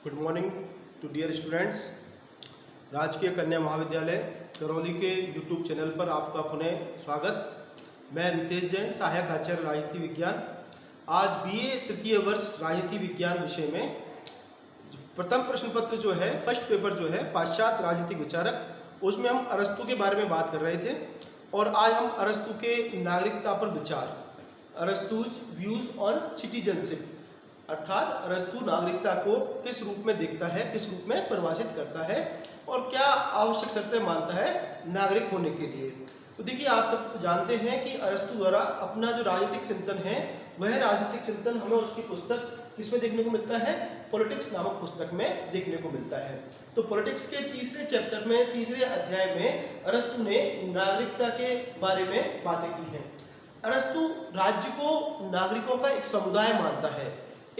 Good morning to dear students. राजकीय कन्या महाविद्यालय करौली के यूट्यूब चैनल पर आपका पुनः स्वागत। मैं रितेश जैन, सहायक आचार्य राजनीति विज्ञान। आज बीए तृतीय वर्ष राजनीति विज्ञान विषय में प्रथम प्रश्न पत्र जो है, फर्स्ट पेपर जो है पाश्चात्य राजनीतिक विचारक, उसमें हम अरस्तु के बारे में बात कर रहे थे और आज हम अरस्तु के नागरिकता पर विचार, अरस्तुज व्यूज ऑन सिटीजनशिप, अर्थात अरस्तु नागरिकता को किस रूप में देखता है, किस रूप में परिभाषित करता है और क्या आवश्यक शर्तें मानता है नागरिक होने के लिए। तो देखिए, आप सब जानते हैं कि अरस्तु द्वारा अपना जो राजनीतिक चिंतन है, वह राजनीतिक चिंतन हमें उसकी पुस्तक किसमें देखने को मिलता है, पॉलिटिक्स नामक पुस्तक में देखने को मिलता है। तो पॉलिटिक्स के तीसरे चैप्टर में, तीसरे अध्याय में अरस्तु ने नागरिकता के बारे में बातें की हैं। अरस्तु राज्य को नागरिकों का एक समुदाय मानता है,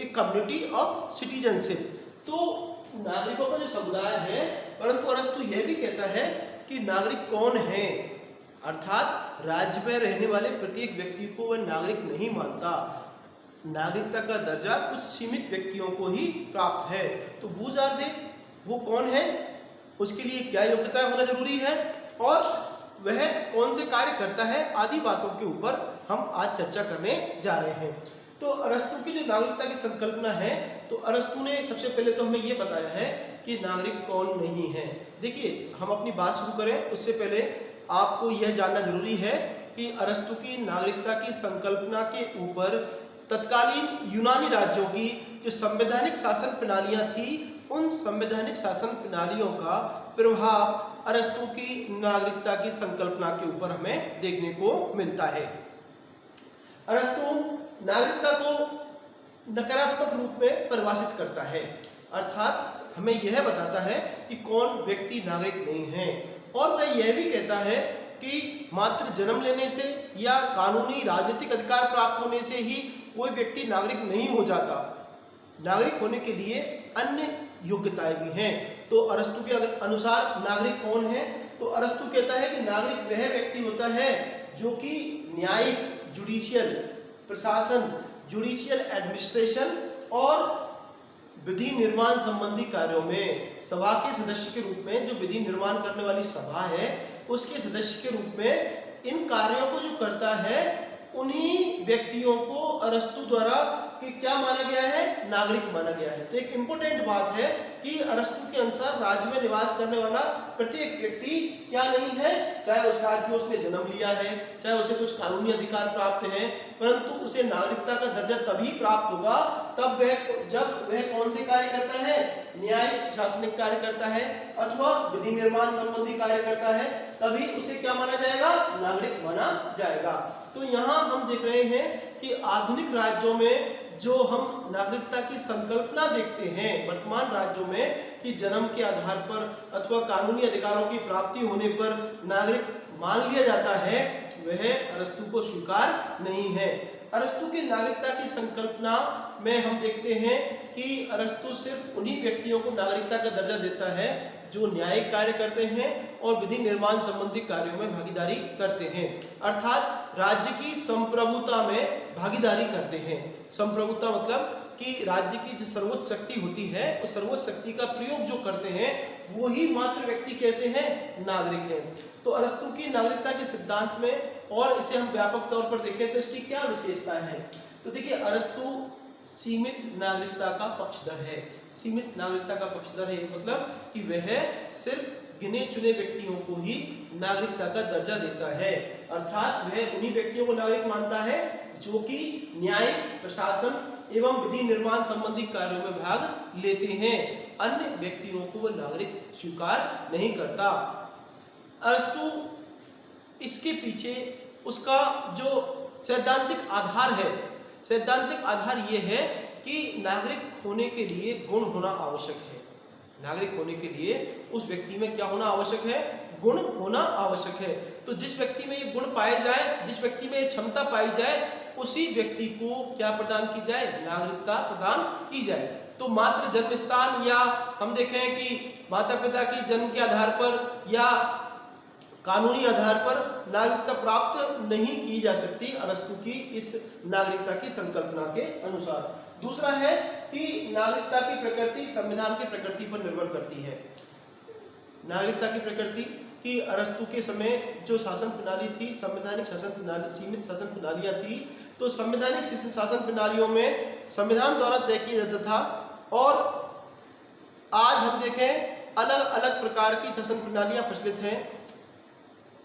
एक कम्युनिटी ऑफ सिटीजनशिप। तो नागरिकों का जो समुदाय है, परंतु अरस्तु यह भी कहता है कि नागरिक कौन है, अर्थात राज्य में रहने वाले प्रत्येक व्यक्ति को वह नागरिक नहीं मानता। नागरिकता का दर्जा कुछ सीमित व्यक्तियों को ही प्राप्त है। तो हूज आर दे, वो कौन है, उसके लिए क्या योग्यता होना जरूरी है और वह कौन से कार्य करता है, आदि बातों के ऊपर हम आज चर्चा करने जा रहे हैं। तो अरस्तु की जो नागरिकता की संकल्पना है, तो अरस्तु ने सबसे पहले तो हमें ये बताया है कि नागरिक कौन नहीं है। देखिए, हम अपनी बात शुरू करें उससे पहले आपको यह जानना जरूरी है कि अरस्तु की नागरिकता की संकल्पना के ऊपर तत्कालीन यूनानी राज्यों की जो संवैधानिक शासन प्रणालियां थी, उन संवैधानिक शासन प्रणालियों का प्रभाव अरस्तु की नागरिकता की संकल्पना के ऊपर हमें देखने को मिलता है। अरस्तु नागरिकता को नकारात्मक रूप में परिभाषित करता है, अर्थात हमें यह बताता है कि कौन व्यक्ति नागरिक नहीं है, और वह यह भी कहता है कि मात्र जन्म लेने से या कानूनी राजनीतिक अधिकार प्राप्त होने से ही कोई व्यक्ति नागरिक नहीं हो जाता। नागरिक होने के लिए अन्य योग्यताएं भी हैं। तो अरस्तु के अनुसार नागरिक कौन है, तो अरस्तु कहता है कि नागरिक वह व्यक्ति होता है जो कि न्यायिक, जुडिशियल प्रशासन, जुडिशियल एडमिनिस्ट्रेशन और विधि निर्माण संबंधी कार्यों में सभा के सदस्य के रूप में, जो विधि निर्माण करने वाली सभा है उसके सदस्य के रूप में इन कार्यों को जो करता है, उन्हीं व्यक्तियों को अरस्तु द्वारा कि क्या माना गया है, नागरिक माना गया है। तो एक इम्पोर्टेंट बात है कि अरस्तु के अनुसार राज्य में निवास करने वाला प्रत्येक व्यक्ति क्या नहीं है, चाहे उस राज्य में उसने जन्म लिया है, चाहे उसे कुछ कानूनी अधिकार प्राप्त है, परंतु उसे नागरिकता का दर्जा तभी प्राप्त होगा तब जब वह कौन से कार्य करता है, न्यायिक प्रशासनिक कार्य करता है अथवा विधि निर्माण संबंधी कार्य करता है, तभी उसे क्या माना जाएगा, नागरिक माना जाएगा। तो यहाँ हम देख रहे हैं कि आधुनिक राज्यों में जो हम नागरिकता की संकल्पना देखते हैं वर्तमान राज्यों में, कि जन्म के आधार पर अथवा कानूनी अधिकारों की प्राप्ति होने पर नागरिक मान लिया जाता है, वह अरस्तु को स्वीकार नहीं है। अरस्तु की नागरिकता की संकल्पना में हम देखते हैं कि अरस्तु सिर्फ उन्हीं व्यक्तियों को नागरिकता का दर्जा देता है जो न्यायिक कार्य करते हैं और विधि निर्माण संबंधी कार्यों में भागीदारी करते हैं, अर्थात राज्य की संप्रभुता में भागीदारी करते हैं। संप्रभुता मतलब कि राज्य की जो सर्वोच्च शक्ति होती है, उस सर्वोच्च शक्ति का प्रयोग जो करते हैं वो ही मात्र व्यक्ति कैसे हैं, नागरिक हैं। तो अरस्तु की नागरिकता के सिद्धांत में, और इसे हम व्यापक तौर पर देखें तो इसकी क्या विशेषता है, तो देखिए, अरस्तु सीमित नागरिकता का पक्षधर है। सीमित नागरिकता का पक्षधर है मतलब कि वह सिर्फ गिने चुने व्यक्तियों को ही नागरिकता का दर्जा देता है, अर्थात वह उन्हीं व्यक्तियों को नागरिक मानता है जो कि न्यायिक, प्रशासन एवं विधि निर्माण संबंधी कार्यों में भाग लेते हैं। अन्य व्यक्तियों को वह नागरिक स्वीकार नहीं करता। अरस्तु इसके पीछे उसका जो सैद्धांतिक आधार है, सैद्धांतिक आधार यह है कि नागरिक होने के लिए गुण होना आवश्यक है। नागरिक होने के लिए उस व्यक्ति में क्या होना आवश्यक है, गुण होना आवश्यक है। तो जिस व्यक्ति में ये गुण पाए जाए, जिस व्यक्ति में ये क्षमता पाई जाए, उसी व्यक्ति को क्या प्रदान की जाए, नागरिकता प्रदान की जाए। तो मात्र जन्म स्थान, या हम देखें कि माता पिता की जन्म के आधार पर, या कानूनी आधार पर नागरिकता प्राप्त नहीं की जा सकती अरस्तु की इस नागरिकता की संकल्पना के अनुसार। दूसरा है कि नागरिकता की प्रकृति संविधान की प्रकृति पर निर्भर करती है। नागरिकता की प्रकृति कि अरस्तु के समय जो शासन प्रणाली थी, संवैधानिक शासन प्रणाली, सीमित शासन प्रणालियां थी, तो संवैधानिक शासन प्रणालियों में संविधान द्वारा तय किया जाता था, और आज हम देखें अलग अलग प्रकार की शासन प्रणालियां प्रचलित हैं।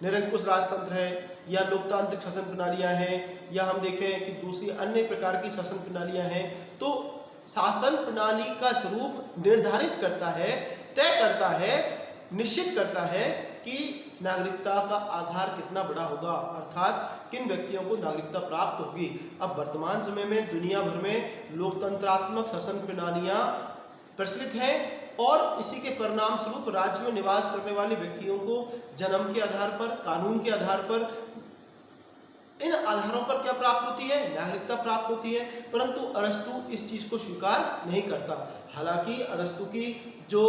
निरंकुश राजतंत्र है या लोकतांत्रिक शासन प्रणालियां हैं, या हम देखें कि दूसरी अन्य प्रकार की शासन प्रणालियां हैं। तो शासन प्रणाली का स्वरूप निर्धारित करता है, तय करता है, निश्चित करता है कि नागरिकता का आधार कितना बड़ा होगा, अर्थात किन व्यक्तियों को नागरिकता प्राप्त होगी। अब वर्तमान समय में दुनिया भर में लोकतंत्रात्मक शासन प्रणालियां प्रचलित हैं, और इसी के परिणाम स्वरूप राज्य में निवास करने वाले व्यक्तियों को जन्म के आधार पर, कानून के आधार पर, इन आधारों पर क्या प्राप्त होती है, नागरिकता प्राप्त होती है। परंतु अरस्तु इस चीज को स्वीकार नहीं करता। हालांकि अरस्तु की जो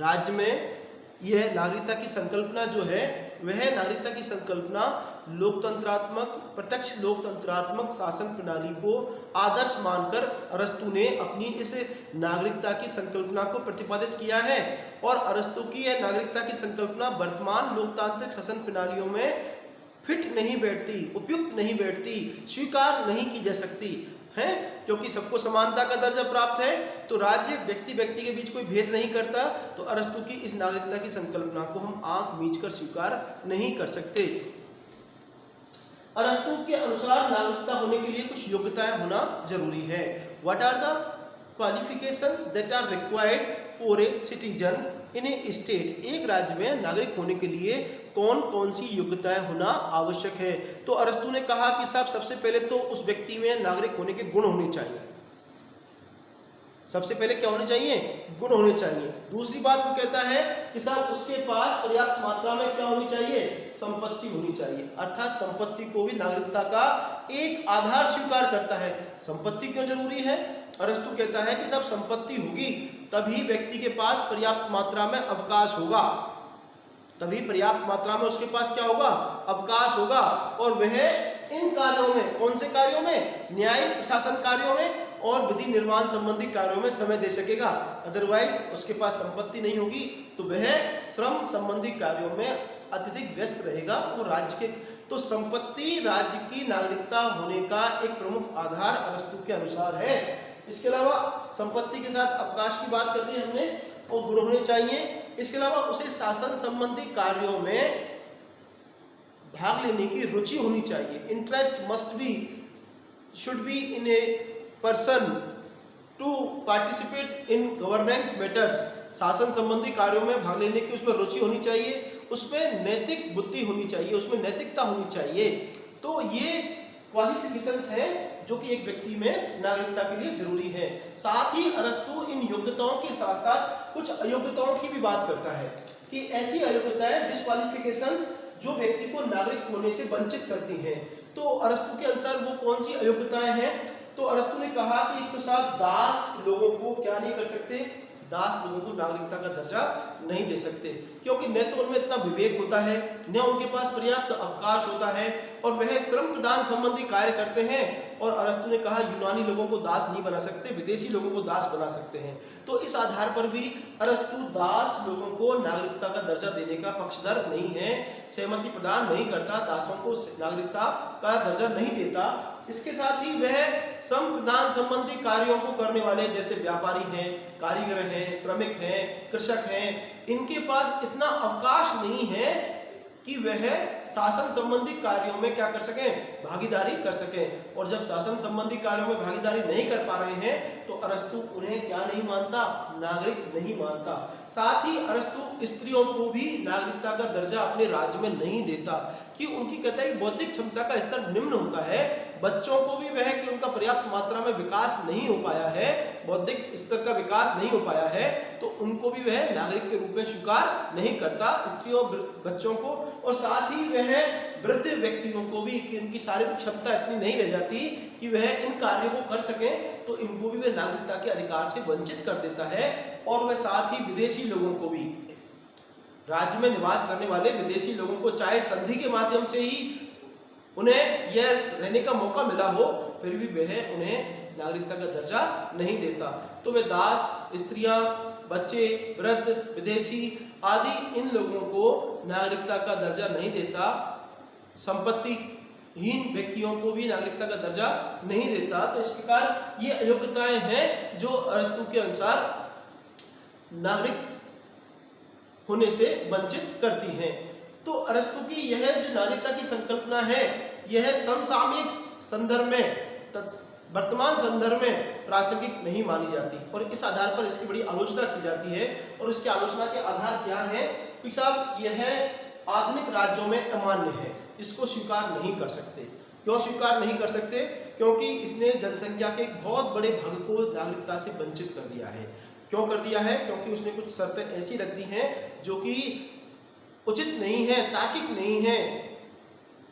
राज्य में यह नागरिकता की संकल्पना जो है, वह नागरिकता की संकल्पना लोकतंत्रात्मक, प्रत्यक्ष लोकतंत्रात्मक शासन प्रणाली को आदर्श मानकर अरस्तु ने अपनी इस नागरिकता की संकल्पना को प्रतिपादित किया है। और अरस्तु की यह नागरिकता की संकल्पना वर्तमान लोकतांत्रिक शासन प्रणालियों में फिट नहीं बैठती, उपयुक्त नहीं बैठती, स्वीकार नहीं की जा सकती है, क्योंकि सबको समानता का दर्जा प्राप्त है। तो राज्य व्यक्ति व्यक्ति के बीच कोई भेद नहीं करता। तो अरस्तु की इस नागरिकता की संकल्पना को हम आंख मीच कर स्वीकार नहीं कर सकते। अरस्तु के अनुसार नागरिकता होने के लिए कुछ योग्यताएं होना जरूरी है। What are the qualifications that are required for a citizen in a state? एक राज्य में नागरिक होने के लिए कौन कौन सी योग्यताएं होना आवश्यक है? तो अरस्तु ने कहा कि साहब सबसे पहले तो उस व्यक्ति में नागरिक होने के गुण होने चाहिए। सबसे पहले क्या होने चाहिए? गुण होने चाहिए। दूसरी बात वो कहता है कि साहब उसके पास पर्याप्त मात्रा में क्या होनी चाहिए? संपत्ति होनी चाहिए। अर्थात संपत्ति को भी नागरिकता का एक आधार स्वीकार करता है। संपत्ति क्यों जरूरी है? अरस्तु कहता है कि साहब संपत्ति होगी तभी व्यक्ति के पास पर्याप्त मात्रा में अवकाश होगा, तभी पर्याप्त मात्रा में उसके पास क्या होगा? अवकाश होगा, और वह इन कार्यों में, कौन से कार्यों में? न्याय प्रशासन कार्यों में और विधि निर्माण संबंधी कार्यों में समय दे सकेगा। अदरवाइज उसके पास संपत्ति नहीं होगी तो वह श्रम संबंधी कार्यों में अत्यधिक व्यस्त रहेगा। वो राज्य के, तो संपत्ति राज्य की नागरिकता होने का एक प्रमुख आधार अरस्तु के अनुसार है। इसके अलावा संपत्ति के साथ अवकाश की बात कर ली हमने, और गुण होने चाहिए। इसके अलावा उसे शासन संबंधी कार्यों में भाग लेने की रुचि होनी चाहिए। Interest must be, should be in a person to participate in governance matters. शासन संबंधी कार्यों में भाग लेने की उसमें रुचि होनी चाहिए, उसमें नैतिक बुद्धि होनी चाहिए, उसमें नैतिकता होनी चाहिए। तो ये क्वालिफिकेशंस हैं जो कि एक व्यक्ति में नागरिकता के लिए जरूरी है। साथ ही अरस्तु इन योग्यताओं के साथ साथ कुछ अयोग्यताओं की भी बात करता है कि ऐसी अयोग्यताएं, डिस्क्वालिफिकेशंस जो व्यक्ति को नागरिक होने से वंचित करती हैं। तो अरस्तु के अनुसार वो कौन सी अयोग्यताएं हैं? तो अरस्तु ने कहा कि एक तो साहब दास लोगों को क्या नहीं कर सकते? दास लोगों को नागरिकता का दर्जा नहीं दे सकते, क्योंकि न तो उनमें इतना विवेक होता है, न उनके पास पर्याप्त अवकाश होता है, और वह श्रम प्रदान संबंधी कार्य करते हैं। और अरस्तु ने कहा यूनानी लोगों को दास नहीं बना सकते, विदेशी लोगों को दास बना सकते हैं। तो इस आधार पर भी अरस्तु दास लोगों को नागरिकता का दर्जा देने का पक्षधर नहीं है, सहमति प्रदान नहीं करता, दासों को नागरिकता का दर्जा नहीं देता। इसके साथ ही वह श्रम प्रदान संबंधी कार्यों को करने वाले जैसे व्यापारी हैं, कारीगर हैं, श्रमिक हैं, कृषक हैं, इनके पास इतना अवकाश नहीं है कि वह शासन संबंधी कार्यों में क्या कर सकें? भागीदारी कर सकें। और जब शासन संबंधी कार्यों में भागीदारी नहीं कर पा रहे हैं तो अरस्तु उन्हें क्या नहीं मानता? नागरिक नहीं मानता। साथ ही अरस्तु स्त्रियों को भी नागरिकता का दर्जा अपने राज्य में नहीं देता कि उनकी कहता है बौद्धिक क्षमता का स्तर निम्न होता है। बच्चों को भी वह कि उनका पर्याप्त मात्रा में विकास नहीं हो पाया है, बौद्धिक स्तर का विकास नहीं हो पाया है, तो उनको भी वह नागरिक के रूप में स्वीकार नहीं करता, स्त्रियों बच्चों को। और साथ ही वह वृद्ध व्यक्तियों को भी कि उनकी शारीरिक क्षमता इतनी नहीं रह जाती कि वह इन कार्यों को कर सकें, तो इनको भी वह नागरिकता के अधिकार से वंचित कर देता है। और वह साथ ही विदेशी लोगों को भी, राज्य में निवास करने वाले विदेशी लोगों को चाहे संधि के माध्यम से ही उन्हें यह रहने का मौका मिला हो, फिर भी वह उन्हें नागरिकता का दर्जा नहीं देता। तो वे दास, स्त्रियां, बच्चे, वृद्ध, विदेशी आदि इन लोगों को नागरिकता का दर्जा नहीं देता। संपत्तिहीन व्यक्तियों को भी नागरिकता का दर्जा नहीं देता। तो इस प्रकार ये अयोग्यताएं हैं जो अरस्तू के अनुसार नागरिक होने से वंचित करती हैं। तो अरस्तू की यह जो नागरिकता की संकल्पना है, यह समसामयिक संदर्भ में, वर्तमान संदर्भ में प्रासंगिक नहीं मानी जाती और इस आधार पर इसकी बड़ी आलोचना की जाती है। और इसकी आलोचना के आधार क्या है कि साहब यह आधुनिक राज्यों में अमान्य है, इसको स्वीकार नहीं कर सकते। क्यों स्वीकार नहीं कर सकते? क्योंकि इसने जनसंख्या के एक बहुत बड़े भाग को नागरिकता से वंचित कर दिया है। क्यों कर दिया है? क्योंकि उसने कुछ शर्तें ऐसी रख दी हैं जो कि उचित नहीं है, तार्किक नहीं है।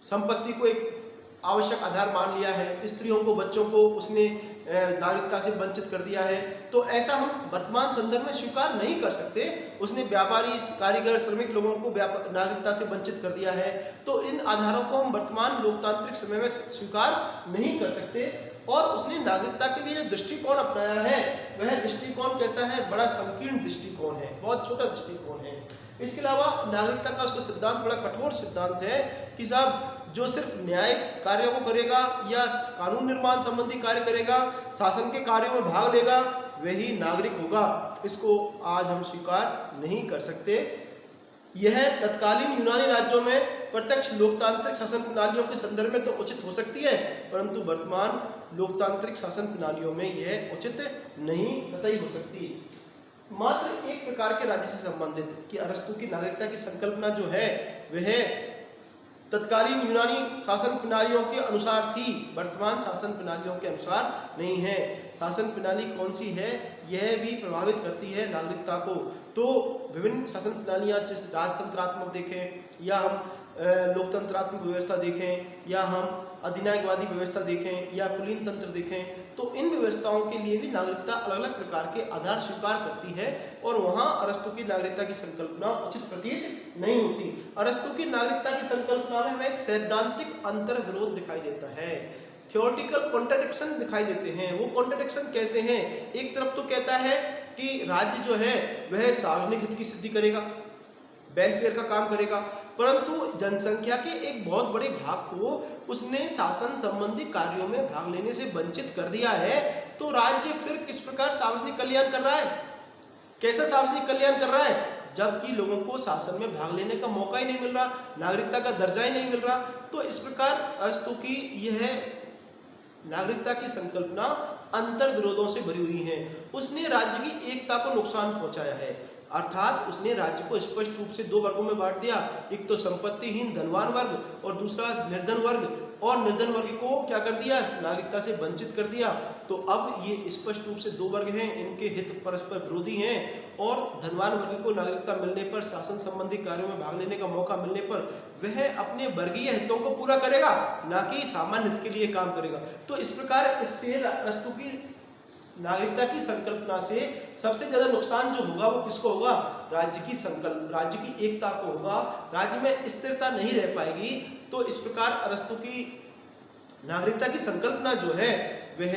संपत्ति को एक आवश्यक आधार मान लिया है, स्त्रियों को, बच्चों को उसने नागरिकता से वंचित कर दिया है। तो ऐसा हम वर्तमान संदर्भ में स्वीकार नहीं कर सकते। उसने व्यापारी, कारीगर, श्रमिक लोगों को नागरिकता से वंचित कर दिया है। तो इन आधारों को हम वर्तमान लोकतांत्रिक समय में स्वीकार नहीं कर सकते। और उसने नागरिकता के लिए जो दृष्टिकोण अपनाया है, वह दृष्टिकोण कैसा है? बड़ा संकीर्ण दृष्टिकोण है, बहुत छोटा दृष्टिकोण है। इसके अलावा नागरिकता का उसका सिद्धांत बड़ा कठोर सिद्धांत है कि साहब जो सिर्फ न्यायिक कार्यों को करेगा या कानून निर्माण संबंधी कार्य करेगा, शासन के कार्यों में भाग लेगा, वही नागरिक होगा। इसको आज हम स्वीकार नहीं कर सकते। यह तत्कालीन यूनानी राज्यों में प्रत्यक्ष लोकतांत्रिक शासन प्रणालियों के संदर्भ में तो उचित हो सकती है, परंतु वर्तमान लोकतांत्रिक शासन प्रणालियों में यह उचित नहीं बताई हो सकती। मात्र एक प्रकार के राज्य से संबंधित कि अरस्तू की नागरिकता की संकल्पना जो है वह तत्कालीन यूनानी शासन प्रणालियों के अनुसार थी, वर्तमान शासन प्रणालियों के अनुसार नहीं है। शासन प्रणाली कौन सी है, यह भी प्रभावित करती है नागरिकता को। तो विभिन्न शासन प्रणालियाँ, जैसे राजतंत्रात्मक देखें या हम लोकतंत्रात्मक व्यवस्था देखें या हम अधिनायकवादी व्यवस्था देखें या कुलीन तंत्र देखें, तो इन व्यवस्थाओं के लिए भी नागरिकता अलग अलग प्रकार के आधार स्वीकार करती है और वहाँ अरस्तू की नागरिकता की संकल्पना उचित प्रतीत नहीं होती। अरस्तू की नागरिकता की संकल्पना में हमें एक सैद्धांतिक अंतर विरोध दिखाई देता है, थियोरेटिकल कॉन्ट्रडिक्शन दिखाई देते हैं। वो कॉन्ट्रडिक्शन कैसे हैं? एक तरफ तो कहता है कि राज्य जो है वह सार्वजनिक हित की सिद्धि करेगा, वेलफेयर का काम करेगा, परंतु जनसंख्या के एक बहुत बड़े भाग को उसने शासन संबंधी कार्यों में भाग लेने से वंचित कर दिया है। तो राज्य फिर किस प्रकार सार्वजनिक कल्याण कर रहा है? कैसा सार्वजनिक कल्याण कर रहा है? जबकि लोगों को शासन में भाग लेने का मौका ही नहीं मिल रहा, नागरिकता का दर्जा ही नहीं मिल रहा। तो इस प्रकार अरस्तू की यह नागरिकता की संकल्पना अंतर विरोधों से भरी हुई है। उसने राज्य की एकता को नुकसान पहुंचाया है, अर्थात उसने राज्य को स्पष्ट रूप से दो वर्गों में बांट दिया, एक तो संपत्तिहीन धनवान वर्ग और दूसरा निर्धन वर्ग, और निर्धन वर्ग को क्या कर दिया? नागरिकता से वंचित कर दिया। तो अब ये स्पष्ट रूप से दो वर्ग हैं, इनके हित परस्पर विरोधी हैं और धनवान वर्ग को नागरिकता मिलने पर, शासन संबंधी कार्यों में भाग लेने का मौका मिलने पर वह अपने वर्गीय हितों को पूरा करेगा, ना कि सामान्य हित के लिए काम करेगा। तो इस प्रकार इससे अरस्तू की नागरिकता की संकल्पना से सबसे ज्यादा नुकसान जो होगा वो किसको होगा? राज्य की एकता को होगा, राज्य में स्थिरता नहीं रह पाएगी। तो इस प्रकार अरस्तू की नागरिकता की संकल्पना जो है वह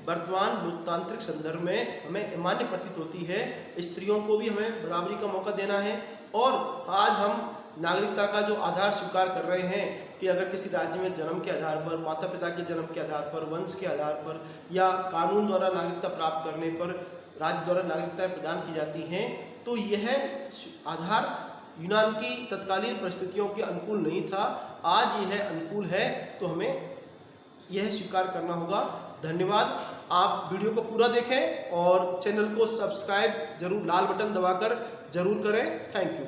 वर्तमान लोकतांत्रिक संदर्भ में हमें अमान्य प्रतीत होती है। स्त्रियों को भी हमें बराबरी का मौका देना है और आज हम नागरिकता का जो आधार स्वीकार कर रहे हैं कि अगर किसी राज्य में जन्म के आधार पर, माता पिता के जन्म के आधार पर, वंश के आधार पर या कानून द्वारा नागरिकता प्राप्त करने पर राज्य द्वारा नागरिकताएं प्रदान की जाती हैं, तो यह आधार यूनान की तत्कालीन परिस्थितियों के अनुकूल नहीं था। आज यह अनुकूल है, तो हमें यह स्वीकार करना होगा। धन्यवाद। आप वीडियो को पूरा देखें और चैनल को सब्सक्राइब जरूर लाल बटन दबाकर जरूर करें। Thank you.